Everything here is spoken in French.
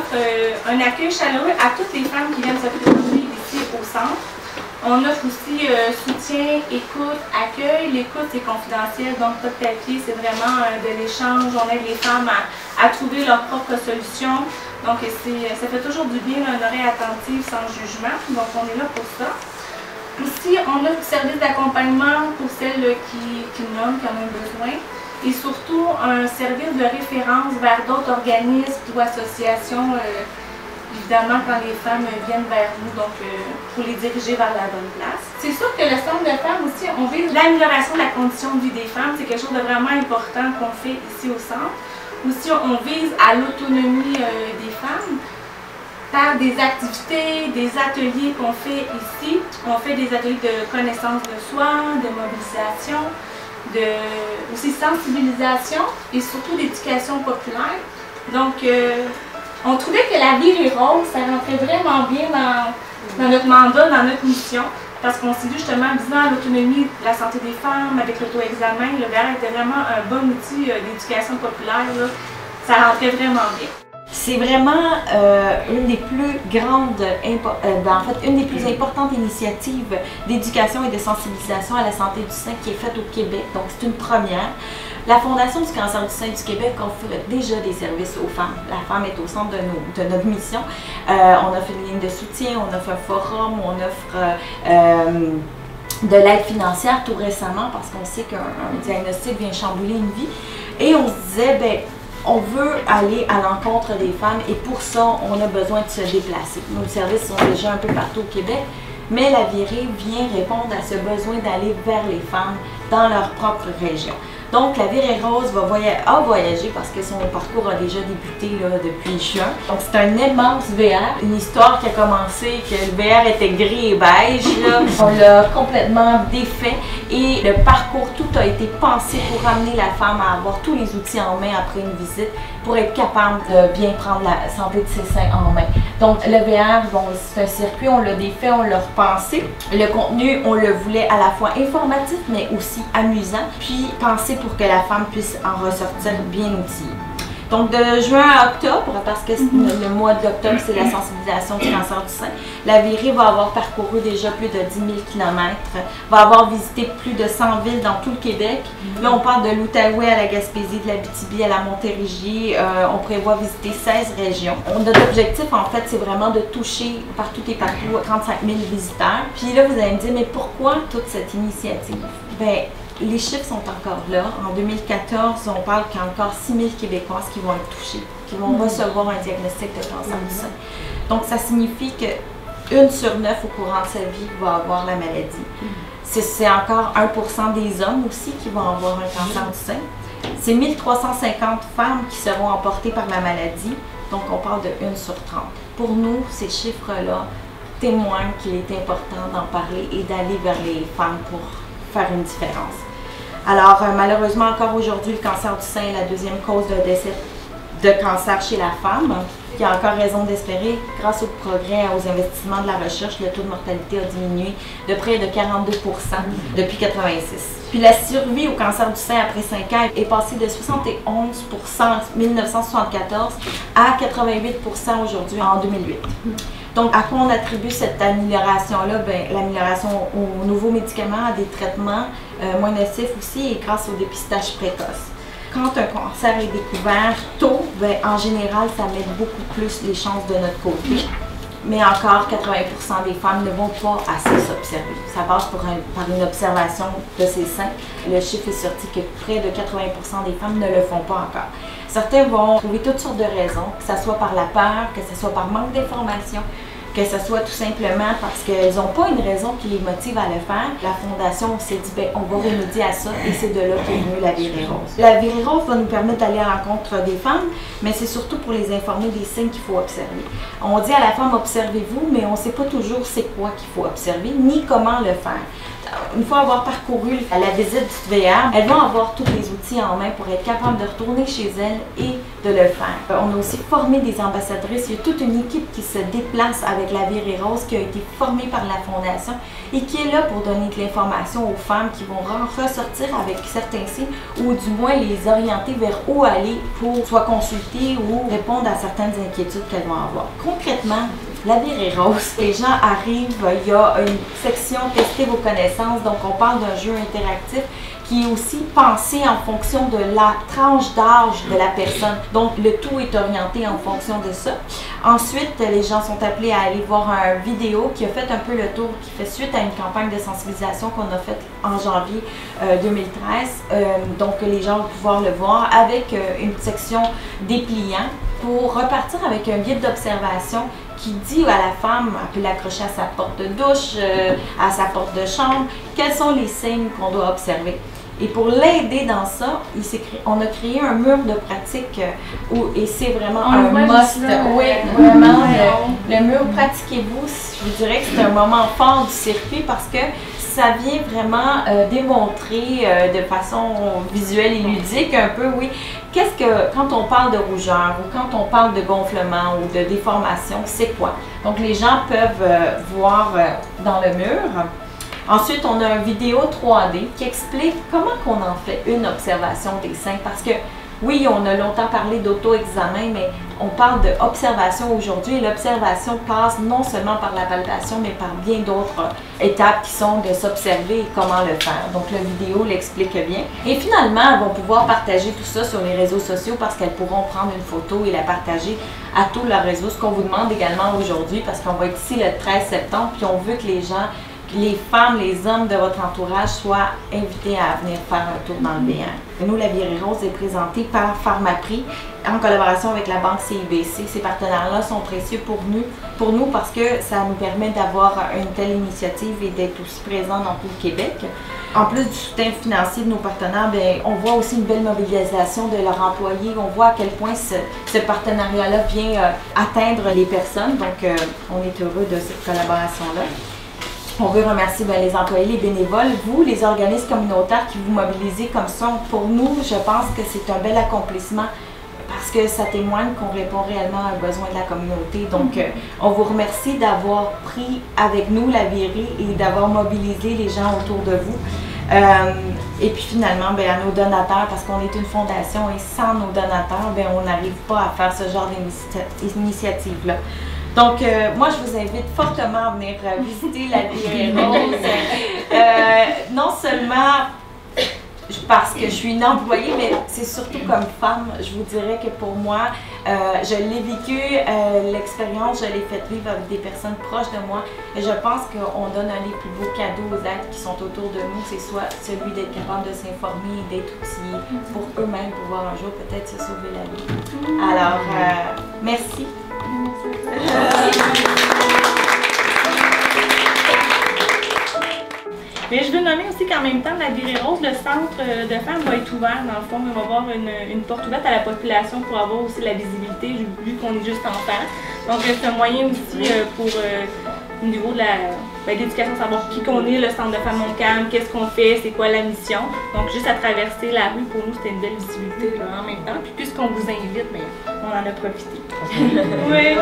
offre un accueil chaleureux à toutes les femmes qui viennent se présenter ici au centre. On offre aussi soutien, écoute, accueil. L'écoute, c'est confidentiel, donc pas de papier, c'est vraiment de l'échange. On aide les femmes à trouver leur propre solution. Donc, ça fait toujours du bien, une oreille attentive, sans jugement. Donc, on est là pour ça. Aussi, on offre du service d'accompagnement pour celles qui nomment, qui en ont besoin. Et surtout, un service de référence vers d'autres organismes ou associations. Évidemment, quand les femmes viennent vers nous, donc pour les diriger vers la bonne place. C'est sûr que le centre de femmes aussi, on vise l'amélioration de la condition de vie des femmes. C'est quelque chose de vraiment important qu'on fait ici au centre. Aussi, on vise à l'autonomie des femmes par des activités, des ateliers qu'on fait ici. On fait des ateliers de connaissance de soi, de mobilisation, aussi sensibilisation et surtout d'éducation populaire. Donc, on trouvait que la vie rose, ça rentrait vraiment bien dans notre mandat, dans notre mission, parce qu'on s'est dit justement, visant à l'autonomie de la santé des femmes, avec l'auto-examen, le VR était vraiment un bon outil d'éducation populaire, là. Ça rentrait vraiment bien. C'est vraiment une des plus grandes, en fait, une des plus importantes initiatives d'éducation et de sensibilisation à la santé du sein qui est faite au Québec, donc c'est une première. La Fondation du cancer du sein du Québec offre déjà des services aux femmes. La femme est au centre de notre mission. On offre une ligne de soutien, on offre un forum, on offre de l'aide financière tout récemment parce qu'on sait qu'un diagnostic vient chambouler une vie. Et on se disait, ben, on veut aller à l'encontre des femmes et pour ça, on a besoin de se déplacer. Nos services sont déjà un peu partout au Québec, mais la virée vient répondre à ce besoin d'aller vers les femmes dans leur propre région. Donc, la Virée Rose a voyagé parce que son parcours a déjà débuté là, depuis juin. Donc, c'est un immense VR, une histoire qui a commencé que le VR était gris et beige. Là. On l'a complètement défait et le parcours, tout a été pensé pour amener la femme à avoir tous les outils en main après une visite pour être capable de bien prendre la santé de ses seins en main. Donc, le VR, bon, c'est un circuit, on l'a défait, on l'a repensé. Le contenu, on le voulait à la fois informatif, mais aussi amusant, puis pensé pour que la femme puisse en ressortir bien outillée. Donc, de juin à octobre, parce que le mois d'octobre, c'est la sensibilisation du cancer du sein, la Virée va avoir parcouru déjà plus de 10 000 km, va avoir visité plus de 100 villes dans tout le Québec. Là, on parle de l'Outaouais à la Gaspésie, de l'Abitibi à la Montérégie. On prévoit visiter 16 régions. Notre objectif, en fait, c'est vraiment de toucher partout et partout 35 000 visiteurs. Puis là, vous allez me dire, mais pourquoi toute cette initiative? Bien, les chiffres sont encore là. En 2014, on parle qu'il y a encore 6 000 Québécoises qui vont être touchées, qui vont recevoir un diagnostic de cancer du sein. Donc, ça signifie que 1 sur 9 au courant de sa vie va avoir la maladie. C'est encore 1% des hommes aussi qui vont avoir un cancer du sein. C'est 1350 femmes qui seront emportées par la maladie. Donc, on parle de 1 sur 30. Pour nous, ces chiffres-là témoignent qu'il est important d'en parler et d'aller vers les femmes pour faire une différence. Alors, malheureusement, encore aujourd'hui, le cancer du sein est la deuxième cause de décès de cancer chez la femme. Il y a encore raison d'espérer, grâce au progrès et aux investissements de la recherche, le taux de mortalité a diminué de près de 42% depuis 1986. Puis la survie au cancer du sein après 5 ans est passée de 71% en 1974 à 88% aujourd'hui en 2008. Donc, à quoi on attribue cette amélioration-là? Bien, l'amélioration aux nouveaux médicaments, à des traitements moins nocifs aussi et grâce au dépistage précoce. Quand un cancer est découvert tôt, bien, en général, ça met beaucoup plus les chances de notre côté. Mais encore, 80% des femmes ne vont pas assez s'observer. Ça passe par une observation de ses seins. Le chiffre est sorti que près de 80% des femmes ne le font pas encore. Certains vont trouver toutes sortes de raisons, que ce soit par la peur, que ce soit par manque d'information, que ce soit tout simplement parce qu'elles n'ont pas une raison qui les motive à le faire. La Fondation s'est dit, bien, on va remédier à ça et c'est de là qu'est venue la Virée Rose. La Virée Rose va nous permettre d'aller à l'encontre des femmes, mais c'est surtout pour les informer des signes qu'il faut observer. On dit à la femme, observez-vous, mais on ne sait pas toujours c'est quoi qu'il faut observer, ni comment le faire. Une fois avoir parcouru la visite du VR, elles vont avoir tous les outils en main pour être capables de retourner chez elles et de le faire. On a aussi formé des ambassadrices. Il y a toute une équipe qui se déplace avec la Virée Rose qui a été formée par la Fondation et qui est là pour donner de l'information aux femmes qui vont ressortir avec certains signes ou du moins les orienter vers où aller pour soit consulter ou répondre à certaines inquiétudes qu'elles vont avoir. Concrètement, la Virée Rose, les gens arrivent, il y a une section « Tester vos connaissances », donc on parle d'un jeu interactif qui est aussi pensé en fonction de la tranche d'âge de la personne. Donc, le tout est orienté en fonction de ça. Ensuite, les gens sont appelés à aller voir une vidéo qui a fait un peu le tour, qui fait suite à une campagne de sensibilisation qu'on a faite en janvier 2013. Donc, les gens vont pouvoir le voir avec une section dépliant pour repartir avec un guide d'observation qui dit à la femme, elle peut l'accrocher à sa porte de douche, à sa porte de chambre, quels sont les signes qu'on doit observer. Et pour l'aider dans ça, on a créé un mur de pratique et c'est vraiment un must. Oui, vraiment, le mur Pratiquez-vous, je vous dirais que c'est un moment fort du circuit parce que ça vient vraiment démontrer de façon visuelle et ludique un peu, oui, quand on parle de rougeur ou quand on parle de gonflement ou de déformation, c'est quoi? Donc les gens peuvent voir dans le mur. Ensuite, on a une vidéo 3D qui explique comment qu'on en fait une observation des seins parce que oui, on a longtemps parlé d'auto-examen, mais on parle d'observation aujourd'hui et l'observation passe non seulement par la palpation, mais par bien d'autres étapes qui sont de s'observer et comment le faire. Donc la vidéo l'explique bien. Et finalement, elles vont pouvoir partager tout ça sur les réseaux sociaux parce qu'elles pourront prendre une photo et la partager à tous leurs réseaux, ce qu'on vous demande également aujourd'hui parce qu'on va être ici le 13 septembre, puis on veut que les gens, les femmes, les hommes de votre entourage soient invités à venir faire un tour dans le béant. Nous, la Virée Rose est présentée par Pharmaprix en collaboration avec la banque CIBC. Ces partenaires-là sont précieux pour nous parce que ça nous permet d'avoir une telle initiative et d'être aussi présents dans tout le Québec. En plus du soutien financier de nos partenaires, bien, on voit aussi une belle mobilisation de leurs employés. On voit à quel point ce partenariat-là vient atteindre les personnes. Donc, on est heureux de cette collaboration-là. On veut remercier les employés, les bénévoles, vous, les organismes communautaires qui vous mobilisez comme ça. Pour nous, je pense que c'est un bel accomplissement parce que ça témoigne qu'on répond réellement à un besoin de la communauté. Donc, on vous remercie d'avoir pris avec nous la Virée et d'avoir mobilisé les gens autour de vous. Et puis finalement, bien, à nos donateurs, parce qu'on est une fondation et sans nos donateurs, bien, on n'arrive pas à faire ce genre d'initiative-là. Donc, moi, je vous invite fortement à venir visiter la Virée Rose. Non seulement parce que je suis une employée, mais c'est surtout comme femme. Je vous dirais que pour moi, je l'ai vécu, l'expérience, je l'ai faite vivre avec des personnes proches de moi. Et je pense qu'on donne un des plus beaux cadeaux aux êtres qui sont autour de nous. C'est soit celui d'être capable de s'informer et d'être outillé pour eux-mêmes pouvoir un jour peut-être se sauver la vie. Alors, merci. Mais je veux nommer aussi qu'en même temps, la Virée Rose, le centre de femmes va être ouvert. Dans le fond, il va y avoir une porte ouverte à la population pour avoir aussi la visibilité, vu qu'on est juste en face. Donc, c'est un moyen aussi pour, au niveau de l'éducation, savoir qui qu'on est, le centre de femmes Montcalm, qu'est-ce qu'on fait, c'est quoi la mission. Donc, juste à traverser la rue, pour nous, c'était une belle visibilité là, en même temps. Puis, puisqu'on vous invite, mais on en a profité. Oui.